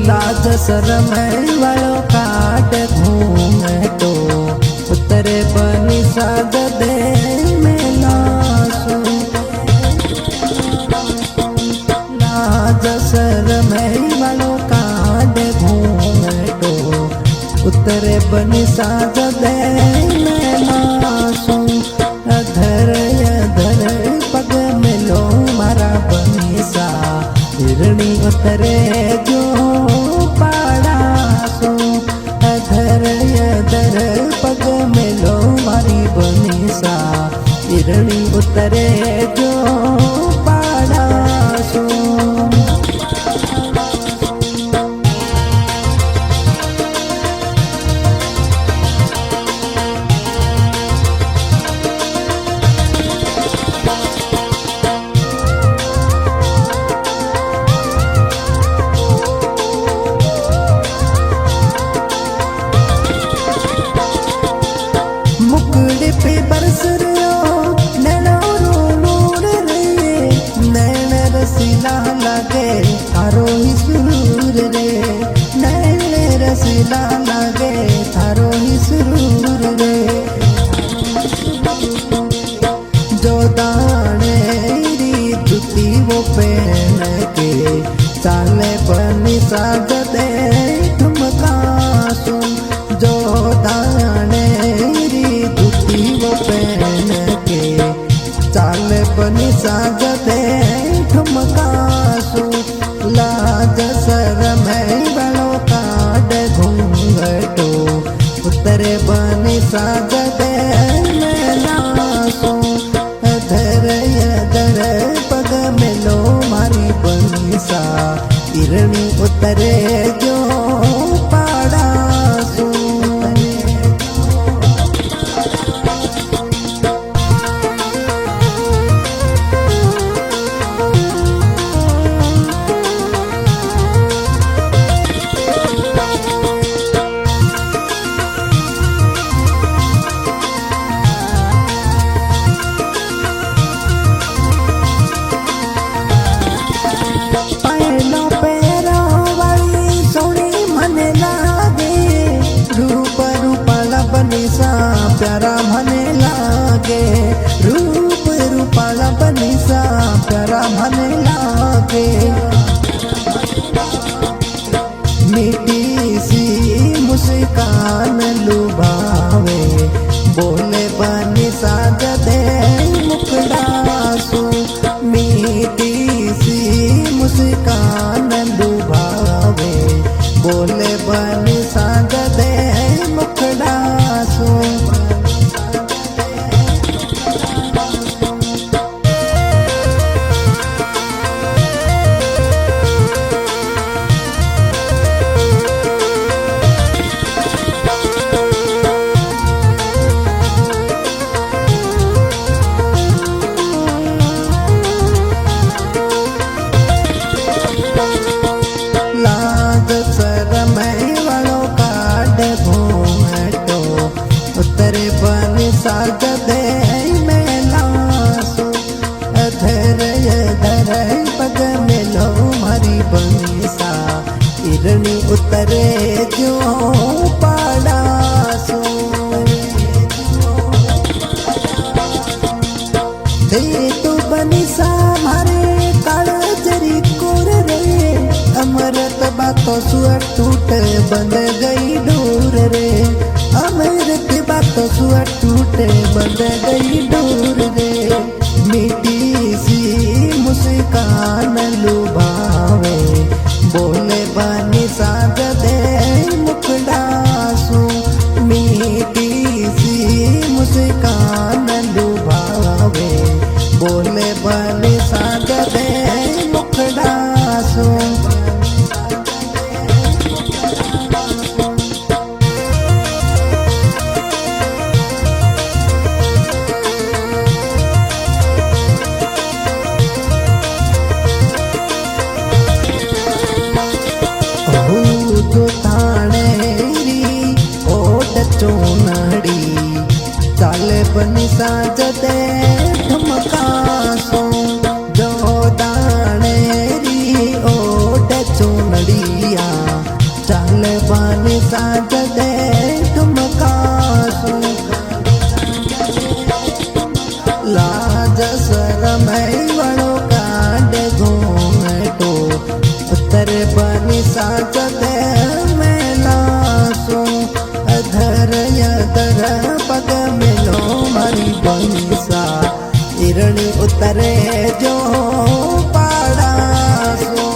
लाज शरम वालों काट घूमे तो उतरे बनी साज दे में लासू। लाज शरम वालों काट घूमे तो उतरे बनी साज दे में लासू। अधर अधर पग मिलो मारा बनी सा हिरणी उतरे जो पाड़ासो। अधर अधर पग मिलो मारी बनी सा हिरणी उतरे जो पाड़ासो। मुकुड़ पे बरस नैन रसीला लागे थारो ही सुरूर रे। नैन रसीला लागे थारो ही सुरूर रे। जो दाने री जुती वो पहन के चाले बनी साज दे ठुमकासू। जो दाने पहन के चाल बनी साज दे ठुमकासू। लाज शरम वालों काट घूंघटो उतरे बनी साज दे में लासू। अधर अधर पग मिलो मारी बनी सा हिरणी उतरे जो पाड़ासू। प्यारा मने लागे रूप रूपाला बनी सा प्यारा मने लागे। मीठी सी मुस्कान लुभावे बोले बनी साज दे मुखड़ासू। मीठी सी मुस्कान लुभावे बोले बनी साज दे मुखड़ासू। लाज शरम वालों काट घूंघटो उतरे बनी साज दे में लासू। अधर अधर पग मिलो मारी बनी सा हिरणी उतरे जो पाड़ासू। दे तो बनी सा मारे कालजरी कोर रे। अमृत बातों सुअर टूट बंद गई डोर रे। अमृत बातों सुअर टूट बंद गई डोर रे। मीठी सी मुस्कान लुभावे बोले बनी साज दे मुखड़ासू। मीठी सी मुस्कान लुभावे बोले बनी साज दे मुखड़ासू। जो ताणे री ओट चोनड़ी चाले बनी साज दे ठुमकासू। जो दाणे री ओट चोनड़िया साज दे ठुमकासूं लाज शरम वणो कांड घूमटो उतर बनी साज दे मेलासूं अधर यदर पग मिलो मारी बनीसा इरणी उतरे जो पाड़ासूं